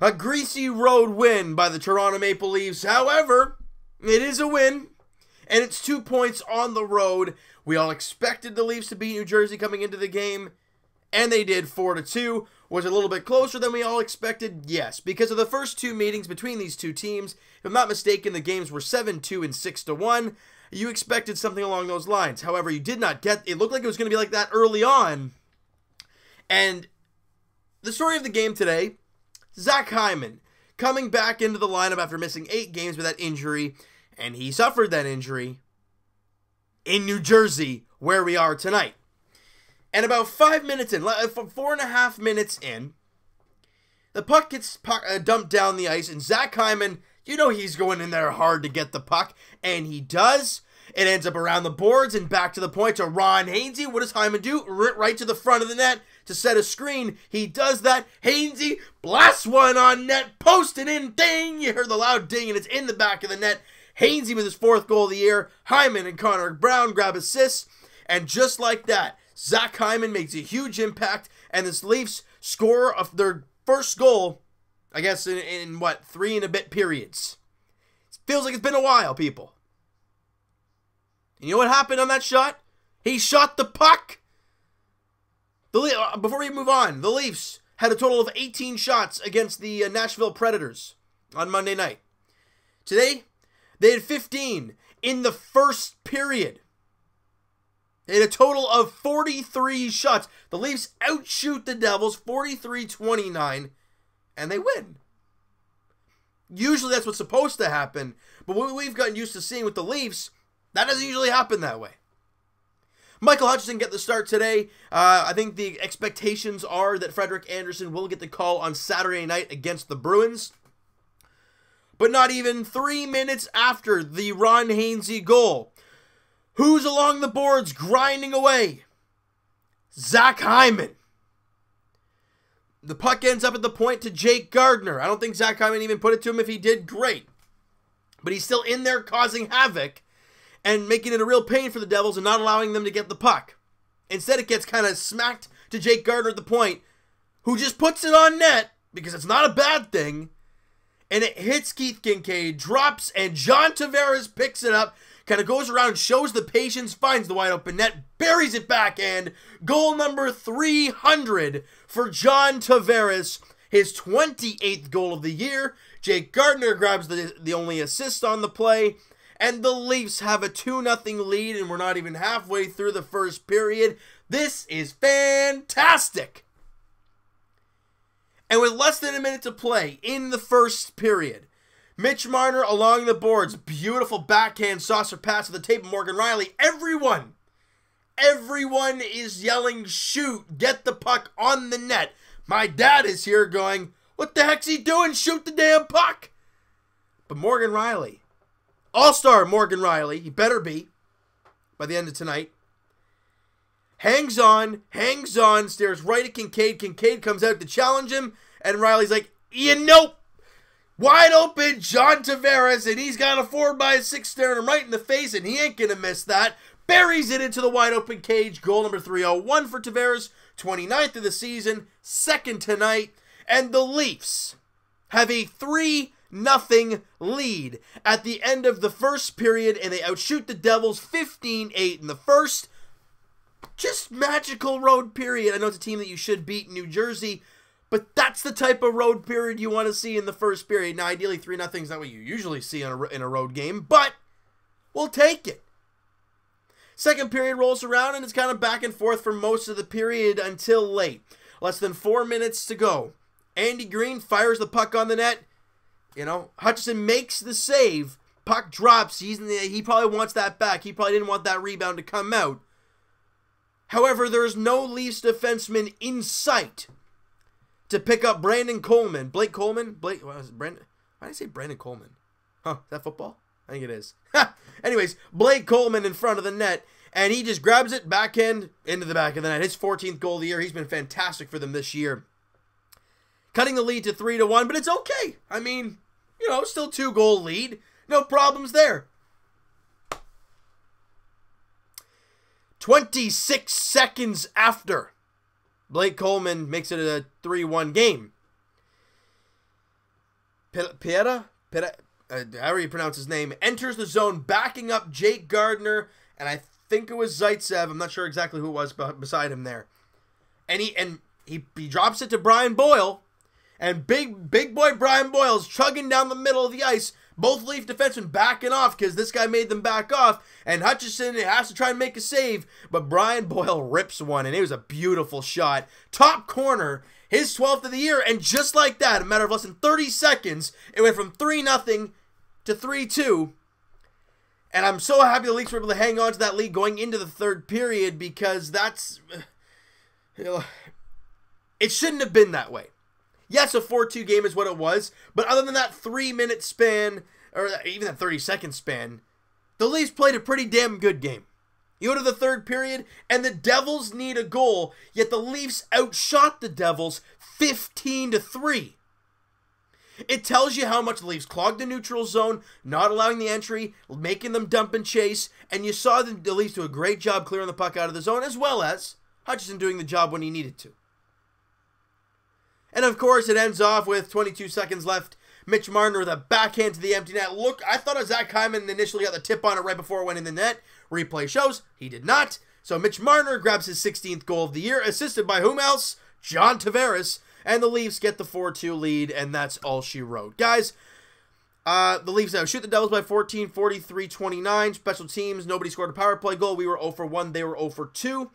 A greasy road win by the Toronto Maple Leafs. However, it is a win, and it's 2 points on the road. We all expected the Leafs to beat New Jersey coming into the game, and they did 4-2. Was it a little bit closer than we all expected? Yes, because of the first two meetings between these two teams. If I'm not mistaken, the games were 7-2 and 6-1. You expected something along those lines. However, you did not get... It looked like it was going to be like that early on. And the story of the game today, Zach Hyman coming back into the lineup after missing 8 games with that injury, and he suffered that injury in New Jersey, where we are tonight. And about 5 minutes in, 4.5 minutes in, the puck gets dumped down the ice, and Zach Hyman, you know he's going in there hard to get the puck, and he does. It ends up around the boards and back to the point to Ron Hainsey. What does Hyman do? Right to the front of the net to set a screen. He does that. Hainsey blasts one on net, posted in, ding! You heard the loud ding, and it's in the back of the net. Hainsey with his 4th goal of the year. Hyman and Connor Brown grab assists, and just like that, Zach Hyman makes a huge impact, and the Leafs score of their first goal, I guess, in what, 3 and a bit periods. It feels like it's been a while, people. And you know what happened on that shot? He shot the puck. Before we move on, the Leafs had a total of 18 shots against the Nashville Predators on Monday night. Today, they had 15 in the first period. They had a total of 43 shots. The Leafs outshoot the Devils 43-29, and they win. Usually that's what's supposed to happen, but what we've gotten used to seeing with the Leafs, that doesn't usually happen that way. Michael Hutchinson get the start today. I think the expectations are that Frederik Andersen will get the call on Saturday night against the Bruins. But not even 3 minutes after the Ron Hainsey goal, who's along the boards grinding away? Zach Hyman. The puck ends up at the point to Jake Gardiner. I don't think Zach Hyman even put it to him. If he did, great. But he's still in there causing havoc and making it a real pain for the Devils and not allowing them to get the puck. Instead, it gets kind of smacked to Jake Gardiner at the point, who just puts it on net, because it's not a bad thing, and it hits Keith Kincaid, drops, and John Tavares picks it up, kind of goes around, shows the patience, finds the wide open net, buries it backhand. Goal number 300 for John Tavares, his 28th goal of the year. Jake Gardiner grabs the only assist on the play, and the Leafs have a 2-0 lead, and we're not even halfway through the first period. This is fantastic! And with less than a minute to play in the first period, Mitch Marner along the boards, beautiful backhand saucer pass to the tape of Morgan Riley. Everyone is yelling, shoot, get the puck on the net. My dad is here going, what the heck's he doing? Shoot the damn puck! But Morgan Riley, all-star Morgan Riley, he better be, by the end of tonight, hangs on, stares right at Kincaid. Kincaid comes out to challenge him, and Riley's like, nope. Wide open, John Tavares, and he's got a 4x6 staring him right in the face, and he ain't gonna miss that. Buries it into the wide open cage. Goal number 301 for Tavares, 29th of the season, 2nd tonight, and the Leafs have a 3-0 lead at the end of the first period, and they outshoot the Devils 15-8 in the first. Just magical road period. I know it's a team that you should beat in New Jersey, but that's the type of road period you want to see in the first period. Now, ideally, 3-0 is not what you usually see in a road game, but we'll take it. Second period rolls around, and it's kind of back and forth for most of the period until late. Less than 4 minutes to go. Andy Green fires the puck on the net. You know, Hutchinson makes the save. Puck drops. He probably wants that back. He probably didn't want that rebound to come out. However, there's no Leafs defenseman in sight to pick up Brandon Coleman. Blake Coleman? What was it? Brandon? Why did I say Brandon Coleman? Huh, is that football? I think it is. Anyways, Blake Coleman in front of the net, and he just grabs it backhand into the back of the net. His 14th goal of the year. He's been fantastic for them this year. Cutting the lead to 3-1, but it's okay. I mean, you know, still 2-goal lead. No problems there. 26 seconds after, Blake Coleman makes it a 3-1 game. Pieta, however you pronounce his name, enters the zone backing up Jake Gardner, and I think it was Zaitsev. I'm not sure exactly who it was beside him there. And he drops it to Brian Boyle, and big boy Brian Boyle's chugging down the middle of the ice. Both Leaf defensemen backing off because this guy made them back off, and Hutchison has to try and make a save, but Brian Boyle rips one, and it was a beautiful shot. Top corner, his 12th of the year, and just like that, in a matter of less than 30 seconds, it went from 3-0 to 3-2. And I'm so happy the Leafs were able to hang on to that lead going into the third period, because that's... it shouldn't have been that way. Yes, a 4-2 game is what it was, but other than that 3-minute span, or even that 30-second span, the Leafs played a pretty damn good game. You go to the third period, and the Devils need a goal, yet the Leafs outshot the Devils 15-3. It tells you how much the Leafs clogged the neutral zone, not allowing the entry, making them dump and chase, and you saw the Leafs do a great job clearing the puck out of the zone, as well as Hutchison doing the job when he needed to. And of course, it ends off with 22 seconds left. Mitch Marner with a backhand to the empty net. Look, I thought Zach Hyman initially got the tip on it right before it went in the net. Replay shows he did not. So Mitch Marner grabs his 16th goal of the year, assisted by whom else? John Tavares. And the Leafs get the 4-2 lead, and that's all she wrote. Guys, the Leafs now shoot the Devils by 14, 43-29. Special teams, nobody scored a power play goal. We were 0 for 1, they were 0 for 2.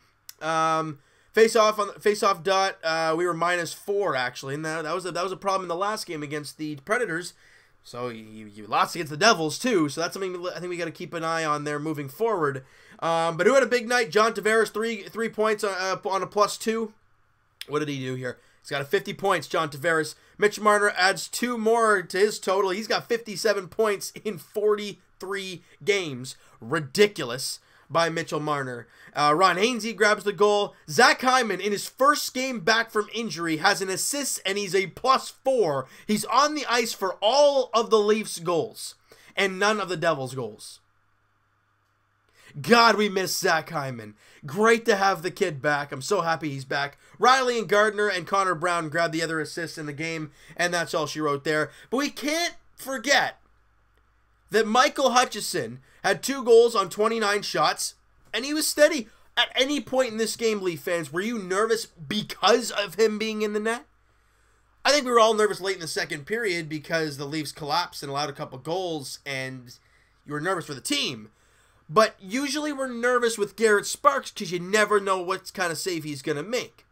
Face-off dot, we were -4 actually, and that was a problem in the last game against the Predators. So you lost against the Devils too, so that's something I think we got to keep an eye on there moving forward. But who had a big night? John Tavares, three points on a +2. What did he do here? He's got 50 points, John Tavares. Mitch Marner adds 2 more to his total. He's got 57 points in 43 games. Ridiculous by Mitchell Marner. Ron Hainsey grabs the goal. Zach Hyman, in his first game back from injury, has an assist, and he's a +4. He's on the ice for all of the Leafs' goals and none of the Devils' goals. God, we miss Zach Hyman. Great to have the kid back. I'm so happy he's back. Riley and Gardner and Connor Brown grabbed the other assists in the game, and that's all she wrote there. But we can't forget that Michael Hutchison had 2 goals on 29 shots, and he was steady. At any point in this game, Leaf fans, were you nervous because of him being in the net? I think we were all nervous late in the second period because the Leafs collapsed and allowed a couple goals, and you were nervous for the team. But usually we're nervous with Garrett Sparks because you never know what kind of save he's going to make.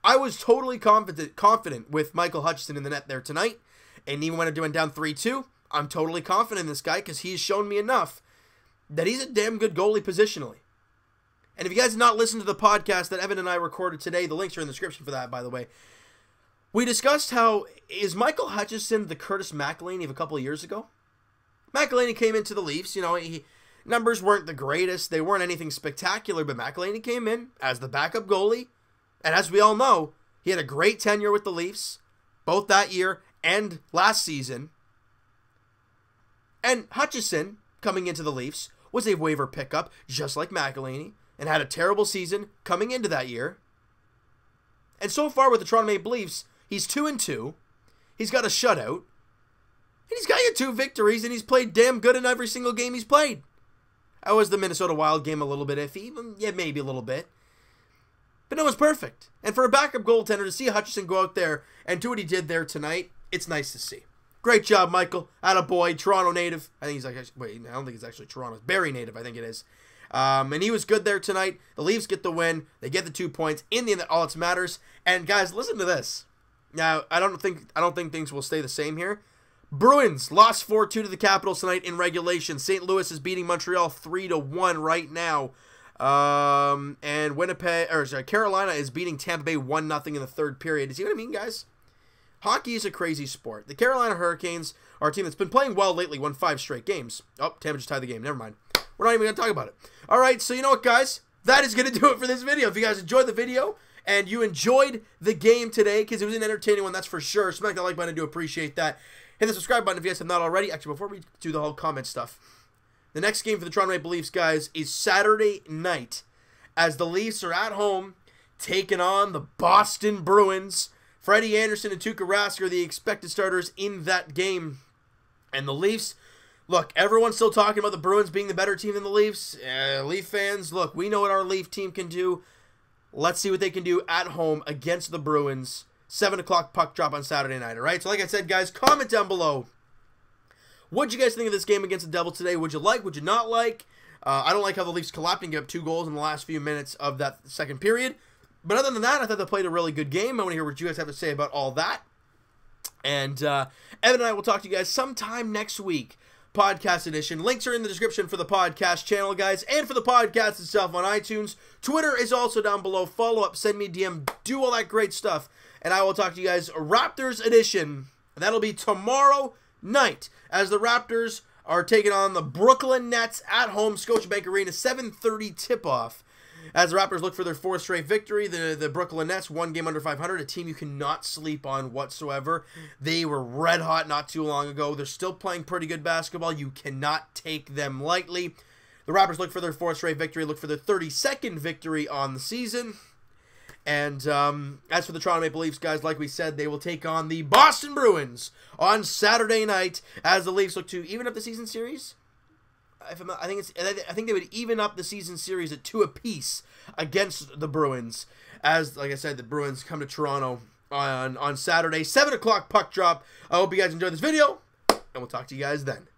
I was totally confident with Michael Hutchison in the net there tonight, and even when it went down 3-2, I'm totally confident in this guy because he's shown me enough that he's a damn good goalie positionally. And if you guys have not listened to the podcast that Evan and I recorded today, the links are in the description for that, by the way. We discussed how, is Michael Hutchison the Curtis McElhinney of a couple of years ago? McElhinney came into the Leafs, you know, numbers weren't the greatest, they weren't anything spectacular, but McElhinney came in as the backup goalie, and as we all know, he had a great tenure with the Leafs, both that year and last season. And Hutchison, coming into the Leafs, was a waiver pickup, just like McElhinney, and had a terrible season coming into that year. And so far with the Toronto Maple Leafs, he's 2-2, he's got a shutout, and he's got you 2 victories, and he's played damn good in every single game he's played. That was the Minnesota Wild game a little bit iffy. Yeah, maybe a little bit. But no one's perfect. And for a backup goaltender to see Hutchison go out there and do what he did there tonight, it's nice to see. Great job, Michael. Attaboy, Toronto native. I think he's like, wait, I don't think he's actually Toronto. It's Barrie native, I think it is. And he was good there tonight. The Leafs get the win. They get the 2 points. In the end, all that matters. And guys, listen to this. Now, I don't think things will stay the same here. Bruins lost 4-2 to the Capitals tonight in regulation. St. Louis is beating Montreal 3-1 right now. And Carolina is beating Tampa Bay 1-0 in the third period. You see what I mean, guys? Hockey is a crazy sport. The Carolina Hurricanes are a team that's been playing well lately, won 5 straight games. Oh, Tampa just tied the game. Never mind. We're not even going to talk about it. All right, so you know what, guys? That is going to do it for this video. If you guys enjoyed the video and you enjoyed the game today, because it was an entertaining one, that's for sure, smack that like button. I do appreciate that. Hit the subscribe button if you guys have not already. Actually, before we do the whole comment stuff, the next game for the Toronto Maple Leafs, guys, is Saturday night as the Leafs are at home taking on the Boston Bruins. Freddie Anderson and Tuukka Rask are the expected starters in that game. And the Leafs, look, everyone's still talking about the Bruins being the better team than the Leafs. Leaf fans, look, we know what our Leaf team can do. Let's see what they can do at home against the Bruins. 7 o'clock puck drop on Saturday night, all right? So like I said, guys, comment down below. What'd you guys think of this game against the Devils today? Would you like? Would you not like? I don't like how the Leafs collapsed and gave up 2 goals in the last few minutes of that second period. But other than that, I thought they played a really good game. I want to hear what you guys have to say about all that. And Evan and I will talk to you guys sometime next week. Podcast edition. Links are in the description for the podcast channel, guys, and for the podcast itself on iTunes. Twitter is also down below. Follow up, send me a DM, do all that great stuff. And I will talk to you guys Raptors edition. That'll be tomorrow night as the Raptors are taking on the Brooklyn Nets at home, Scotiabank Arena, 7:30 tip-off. As the Raptors look for their 4th straight victory, the Brooklyn Nets, 1 game under 500, a team you cannot sleep on whatsoever. They were red hot not too long ago. They're still playing pretty good basketball. You cannot take them lightly. The Raptors look for their 4th straight victory, look for their 32nd victory on the season. And as for the Toronto Maple Leafs, guys, like we said, they will take on the Boston Bruins on Saturday night as the Leafs look to even up the season series. I think they would even up the season series at 2 apiece against the Bruins. As, like I said, the Bruins come to Toronto on Saturday, 7 o'clock puck drop. I hope you guys enjoyed this video, and we'll talk to you guys then.